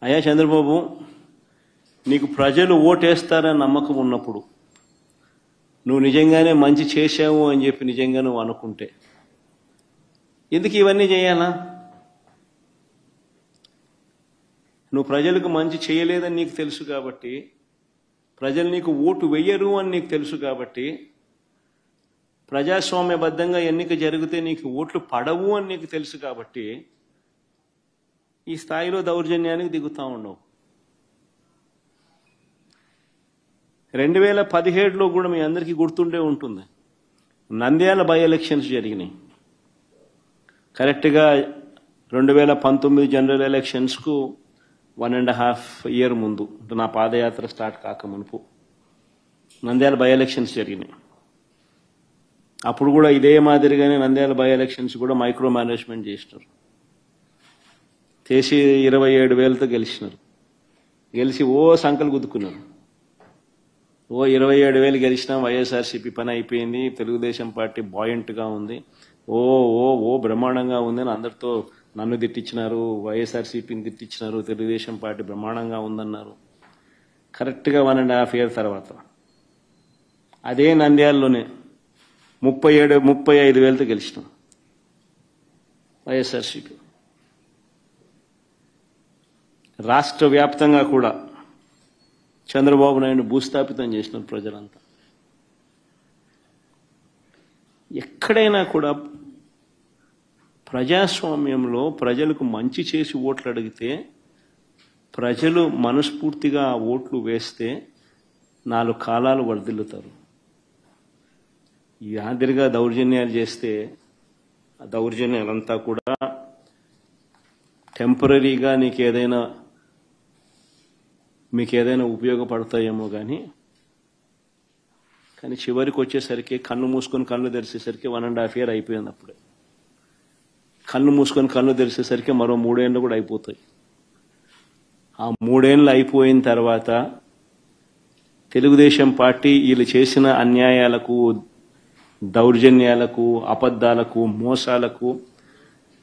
అయ్యా చంద్రబాబు, నీకు ప్రజలు ఓటేస్తారని నమ్మకం ఉన్నప్పుడు, నువ్వు నిజంగానే మంచి చేశావు అని చెప్పి నిజంగా నువ్వు అనుకుంటే ఎందుకు ఇవన్నీ చేయాలా? నువ్వు ప్రజలకు మంచి చేయలేదని నీకు తెలుసు కాబట్టి, ప్రజలు నీకు ఓటు వెయ్యరు అని నీకు తెలుసు కాబట్టి, ప్రజాస్వామ్యబద్ధంగా ఎన్నిక జరిగితే నీకు ఓట్లు పడవు అని నీకు తెలుసు కాబట్టి ఈ స్థాయిలో దౌర్జన్యానికి దిగుతా ఉండవు. 2017లో కూడా మీ అందరికీ గుర్తుండే ఉంటుంది, నంద్యాల బై ఎలక్షన్స్ జరిగినాయి. కరెక్ట్గా 2019 జనరల్ ఎలక్షన్స్కు 1.5 ఇయర్ ముందు, నా పాదయాత్ర స్టార్ట్ కాక మునుపు నంద్యాల బై ఎలక్షన్స్ జరిగినాయి. అప్పుడు కూడా ఇదే మాదిరిగానే నంద్యాల బై ఎలక్షన్స్ కూడా మైక్రో మేనేజ్మెంట్ చేసినారు. చేసి 27,000తో గెలిచినారు. గెలిచి సంకలు గుద్దుకున్నారు. 27,000 గెలిచినా వైఎస్ఆర్సీపీ పని అయిపోయింది, తెలుగుదేశం పార్టీ బాయింట్గా ఉంది, బ్రహ్మాండంగా ఉంది అని అందరితో నన్ను తిట్టించినారు, వైఎస్ఆర్సీపీని తిట్టించినారు, తెలుగుదేశం పార్టీ బ్రహ్మాండంగా ఉందన్నారు. కరెక్ట్గా 1.5 ఇయర్ తర్వాత అదే నంద్యాలలోనే 35,000తో గెలిచినాం వైఎస్ఆర్సీపీ. రాష్ట్ర వ్యాప్తంగా కూడా చంద్రబాబు నాయుడు భూస్థాపితం చేసినారు ప్రజలంతా. ఎక్కడైనా కూడా ప్రజాస్వామ్యంలో ప్రజలకు మంచి చేసి ఓట్లు అడిగితే, ప్రజలు మనస్ఫూర్తిగా ఆ ఓట్లు వేస్తే 4 కాలాలు వర్ధిల్లుతారు. ఈ మాదిరిగా దౌర్జన్యాలు చేస్తే ఆ దౌర్జన్యాలంతా కూడా టెంపరీగా మీకు ఏదైనా ఉపయోగపడతాయేమో కానీ చివరికి వచ్చేసరికి కన్ను మూసుకొని కళ్ళు తెరిచేసరికి 1.5 ఇయర్ అయిపోయింది. అప్పుడే కన్ను మూసుకొని కళ్ళు తెరిచేసరికి మరో 3 ఏళ్ళు కూడా అయిపోతాయి. ఆ 3 ఏళ్ళు అయిపోయిన తర్వాత తెలుగుదేశం పార్టీ వీళ్ళు చేసిన అన్యాయాలకు, దౌర్జన్యాలకు, అబద్ధాలకు, మోసాలకు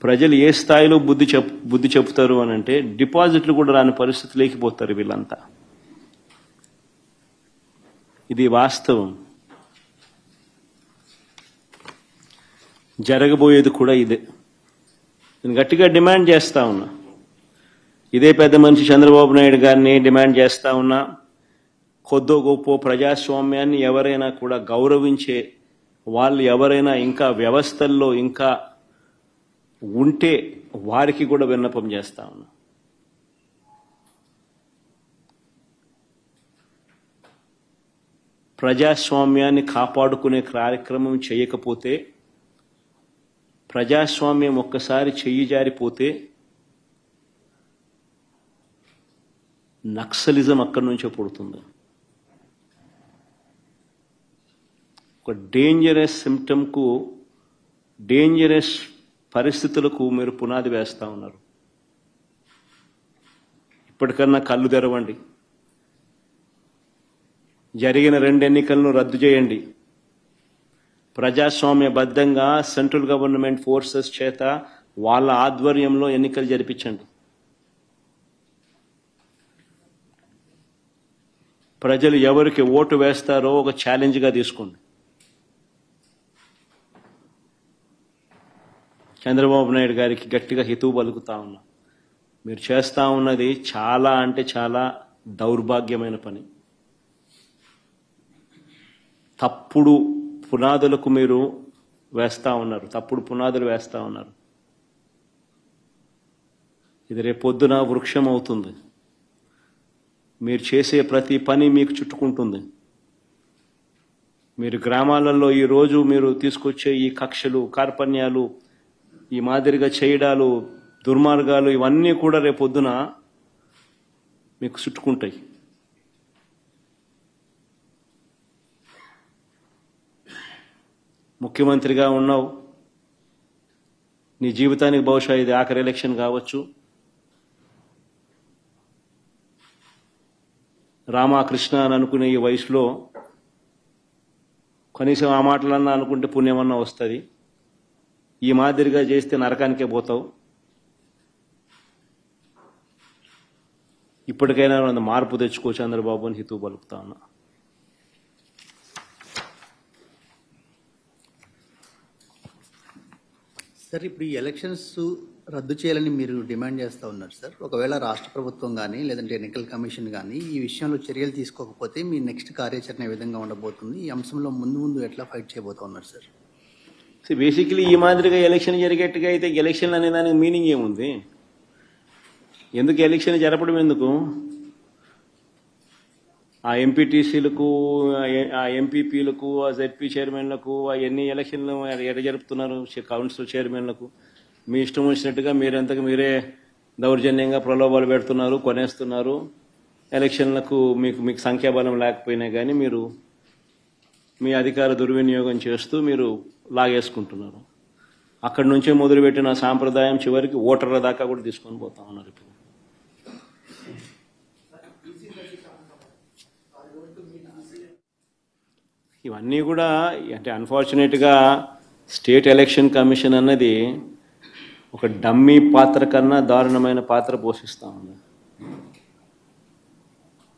ప్రజలు ఏ స్థాయిలో బుద్ధి చెప్తారు అని అంటే, డిపాజిట్లు కూడా రాని పరిస్థితి లేకపోతారు వీళ్ళంతా. ఇది వాస్తవం. జరగబోయేది కూడా ఇదే. నేను గట్టిగా డిమాండ్ చేస్తా ఉన్నా, ఇదే పెద్ద మనిషి చంద్రబాబు నాయుడు గారిని డిమాండ్ చేస్తా ఉన్నా, కొద్దో గొప్ప ప్రజాస్వామ్యాన్ని ఎవరైనా కూడా గౌరవించే వాళ్ళు ఎవరైనా ఇంకా వ్యవస్థల్లో ఇంకా ఉంటే వారికి కూడా విన్నపం చేస్తా ఉన్నా. ప్రజాస్వామ్యాన్ని కాపాడుకునే కార్యక్రమం చేయకపోతే, ప్రజాస్వామ్యం ఒక్కసారి చెయ్యి జారిపోతే నక్సలిజం అక్కడి నుంచే పుడుతుంది. ఒక డేంజరస్ సిమ్టమ్కు, డేంజరస్ పరిస్థితులకు మీరు పునాది వేస్తా ఉన్నారు. ఇప్పటికన్నా కళ్ళు తెరవండి. జరిగిన 2 ఎన్నికలను రద్దు చేయండి. ప్రజాస్వామ్యబద్ధంగా సెంట్రల్ గవర్నమెంట్ ఫోర్సెస్ చేత వాళ్ళ ఆధ్వర్యంలో ఎన్నికలు జరిపించండి. ప్రజలు ఎవరికి ఓటు వేస్తారో ఒక ఛాలెంజ్గా తీసుకోండి. చంద్రబాబు నాయుడు గారికి గట్టిగా హితవు పలుకుతా ఉన్నా, మీరు చేస్తా ఉన్నది చాలా అంటే చాలా దౌర్భాగ్యమైన పని. తప్పుడు పునాదులకు మీరు వేస్తా ఉన్నారు, తప్పుడు పునాదులు వేస్తా ఉన్నారు. ఇది రేపొద్దున వృక్షం అవుతుంది. మీరు చేసే ప్రతి పని మీకు చుట్టుకుంటుంది. మీరు గ్రామాలలో ఈరోజు మీరు తీసుకొచ్చే ఈ కక్షలు, కార్పణ్యాలు, ఈ మాదిరిగా చేయడాలు, దుర్మార్గాలు, ఇవన్నీ కూడా రేపొద్దున మీకు చుట్టుకుంటాయి. ముఖ్యమంత్రిగా ఉన్నావు, నీ జీవితానికి బహుశా ఇది ఆఖరి ఎలక్షన్ కావచ్చు. రామకృష్ణ అని అనుకునే ఈ వయసులో కనీసం ఆ మాటలన్నా అనుకుంటే పుణ్యమన్నా వస్తుంది. ఈ మాదిరిగా చేస్తే నరకానికే పోతావు. ఇప్పటికైనా కొంత మార్పు తెచ్చుకో చంద్రబాబు అని హితవు పలుకుతా ఉన్నా. సార్, ఇప్పుడు ఈ ఎలక్షన్స్ రద్దు చేయాలని మీరు డిమాండ్ చేస్తూ ఉన్నారు సార్. ఒకవేళ రాష్ట్ర ప్రభుత్వం కానీ లేదంటే ఎన్నికల కమిషన్ కానీ ఈ విషయంలో చర్యలు తీసుకోకపోతే మీ నెక్స్ట్ కార్యాచరణ ఏ విధంగా ఉండబోతుంది? ఈ అంశంలో ముందు ఎట్లా ఫైట్ చేయబోతా ఉన్నారు సార్? బేసికలీ ఈ మాదిరిగా ఎలక్షన్ జరిగేట్టుగా అయితే ఎలక్షన్ అనే దానికి మీనింగ్ ఏముంది? ఎందుకు ఎలక్షన్ జరపడం ఎందుకు? ఆ ఎంపీటీసీలకు, ఆ ఎంపీపీలకు, ఆ జెడ్పీ చైర్మన్లకు ఎన్ని ఎలక్షన్లు ఎక్కడ జరుపుతున్నారు? కౌన్సిల్ చైర్మన్లకు మీ ఇష్టం వచ్చినట్టుగా మీరంతకు మీరే దౌర్జన్యంగా ప్రలోభాలు పెడుతున్నారు, కొనేస్తున్నారు. ఎలక్షన్లకు మీకు సంఖ్యాబలం లేకపోయినా కానీ మీరు మీ అధికార దుర్వినియోగం చేస్తూ మీరు లాగేసుకుంటున్నారు. అక్కడి నుంచే మొదలుపెట్టిన సాంప్రదాయం చివరికి ఓటర్ల దాకా కూడా తీసుకొని పోతా ఉన్నారు. ఇప్పుడు ఇవన్నీ కూడా అంటే అన్ఫార్చునేట్గా స్టేట్ ఎలక్షన్ కమిషన్ అన్నది ఒక డమ్మీ పాత్ర కన్నా దారుణమైన పాత్ర పోషిస్తూ ఉంది.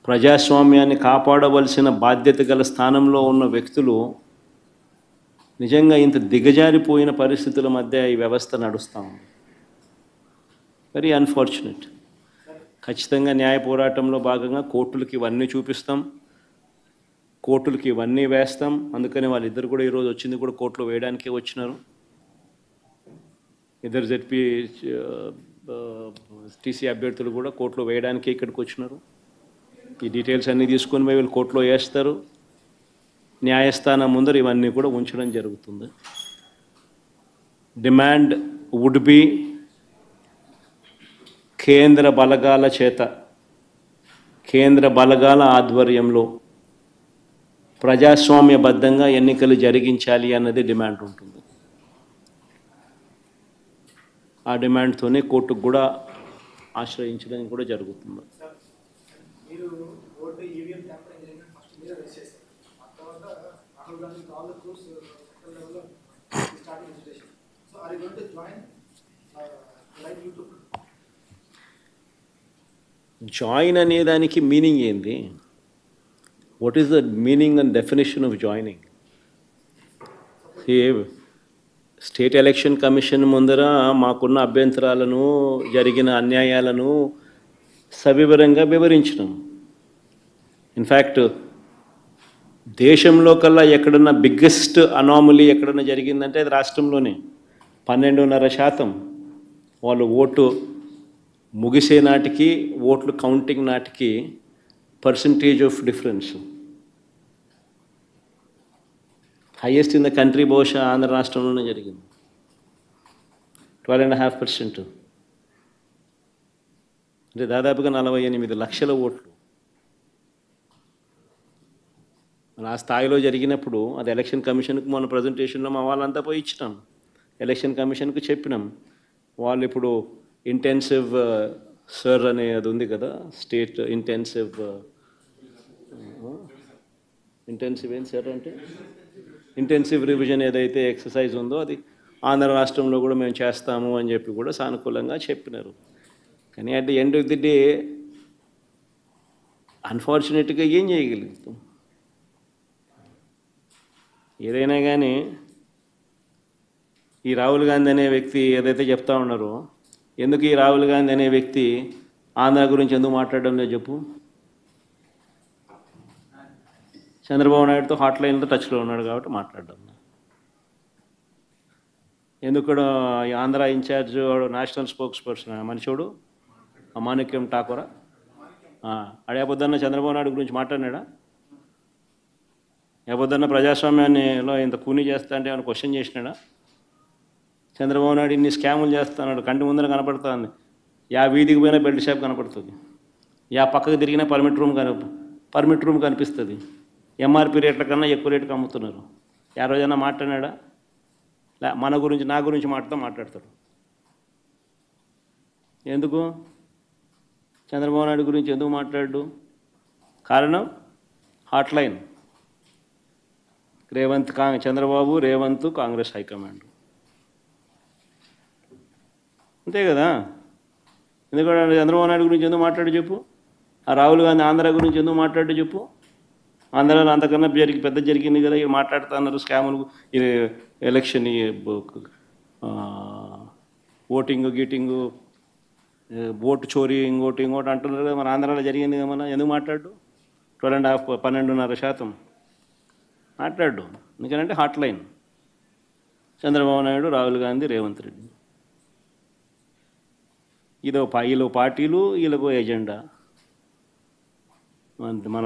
ప్రజాస్వామ్యాన్ని కాపాడవలసిన బాధ్యత గల స్థానంలో ఉన్న వ్యక్తులు నిజంగా ఇంత దిగజారిపోయిన పరిస్థితుల మధ్య ఈ వ్యవస్థ నడుస్తూ ఉంది. Very unfortunate. ఖచ్చితంగా న్యాయ పోరాటంలో భాగంగా కోర్టులకి ఇవన్నీ చూపిస్తాం, కోర్టులకి ఇవన్నీ వేస్తాం. అందుకని వాళ్ళిద్దరు కూడా ఈరోజు వచ్చింది కూడా కోర్టులో వేయడానికే వచ్చినారు. ఇద్దరు జెడ్పీ టీసీ అభ్యర్థులు కూడా కోర్టులో వేయడానికే ఇక్కడికి వచ్చినారు. ఈ డీటెయిల్స్ అన్నీ తీసుకొని పోయి వీళ్ళు కోర్టులో వేస్తారు. న్యాయస్థానం ముందర ఇవన్నీ కూడా ఉంచడం జరుగుతుంది. డిమాండ్ వుడ్ బి కేంద్ర బలగాల చేత, కేంద్ర బలగాల ఆధ్వర్యంలో ప్రజాస్వామ్యబద్ధంగా ఎన్నికలు జరిగించాలి అన్నది డిమాండ్ ఉంటుంది. ఆ డిమాండ్తోనే కోర్టుకు కూడా ఆశ్రయించడం కూడా జరుగుతుంది. జాయిన్ అనేదానికి మీనింగ్ ఏంది? What is the meaning and definition of joining? State election commission ముందర మాకున్న అభ్యంతరాలను, జరిగిన అన్యాయాలను సవివరంగా వివరించినాం. ఇన్ఫ్యాక్ట్ దేశంలో కల్లా ఎక్కడన్నా బిగ్గెస్ట్ అనామలీ ఎక్కడన్నా జరిగిందంటే అది రాష్ట్రంలోనే. 12.5% వాళ్ళు ఓటు ముగిసే నాటికి, ఓట్లు కౌంటింగ్ నాటికి percentage of difference highest in the country బహుశా ఆంధ్ర రాష్ట్రంలోనే జరిగింది. 12.5%. అంటే దాదాపుగా 48 లక్షల ఓట్లు ఆ స్థాయిలో జరిగినప్పుడు అది ఎలక్షన్ కమిషన్కి మన ప్రజెంటేషన్లో మా వాళ్ళంతా పోయి ఇచ్చినాం. ఎలక్షన్ కమిషన్కి చెప్పినాం. వాళ్ళు ఇప్పుడు ఇంటెన్సివ్ సర్ అనే అది ఉంది కదా, స్టేట్ ఇంటెన్సివ్ ఏం సార్ అంటే ఇంటెన్సివ్ రివిజన్ ఏదైతే ఎక్సర్సైజ్ ఉందో అది ఆంధ్ర రాష్ట్రంలో కూడా మేము చేస్తాము అని చెప్పి కూడా సానుకూలంగా చెప్పినారు. కానీ at the end of the day అన్ఫార్చునేట్గా ఏం చేయగలుగుతాం? ఏదైనా కానీ ఈ రాహుల్ గాంధీ అనే వ్యక్తి ఏదైతే చెప్తా ఉన్నారో, ఎందుకు ఈ రాహుల్ గాంధీ అనే వ్యక్తి ఆంధ్ర గురించి ఎందుకు మాట్లాడడం లేదు చెప్పు? చంద్రబాబు నాయుడుతో హాట్లైన్లో టచ్లో ఉన్నాడు కాబట్టి మాట్లాడడం. ఎందుకు Andhra incharge national spokesperson మనిషోడు మాణిక్యం ఠాకూరా అడేపొద్దన్న చంద్రబాబు నాయుడు గురించి మాట్లాడినాడా? ఏపొద్దన్న ప్రజాస్వామ్యాన్నిలో ఇంత కూనీ చేస్తా అంటే ఏమైనా క్వశ్చన్ చేసినాడా? చంద్రబాబు నాయుడు ఇన్ని స్కాములు చేస్తున్నాడు, కంటి ముందర కనపడుతుంది. యా వీధికి పోయినా బెల్ట్ షాప్ కనపడుతుంది, యా పక్కకు తిరిగినా పర్మిట్ రూమ్ కనిపిస్తుంది. ఎంఆర్పి రేట్ల కన్నా ఎక్కువ రేటుకి అమ్ముతున్నారు. యా రోజైనా మాట్లాడినాడా? మన గురించి, నా గురించి మాట్లాడతాడు. ఎందుకు చంద్రబాబు నాయుడు గురించి ఎందుకు మాట్లాడు? కారణం హాట్లైన్. చంద్రబాబు, రేవంత్, కాంగ్రెస్ హైకమాండ్, అంతే కదా. ఎందుకంటే చంద్రబాబు నాయుడు గురించి ఎందుకు మాట్లాడు చెప్పు? ఆ రాహుల్ గాంధీ ఆంధ్ర గురించి ఎందుకు మాట్లాడు చెప్పు. ఆంధ్రాలో అంతకన్నా పెద్ద జరిగింది కదా, ఇక మాట్లాడుతూ అన్నారు స్కాములు, ఇది ఎలక్షన్, ఓటింగ్ గీటింగు, ఓటు చోరీ, ఇంకోటి అంటున్నారు కదా. మన ఆంధ్రాలో జరిగింది కదా, మన ఎందుకు మాట్లాడు? 12.5 12.5% మాట్లాడు. ఎందుకంటే హాట్ లైన్ చంద్రబాబు నాయుడు, రాహుల్ గాంధీ, రేవంత్ రెడ్డి. వీళ్ళు పార్టీలు, వీళ్ళకు ఎజెండా. మన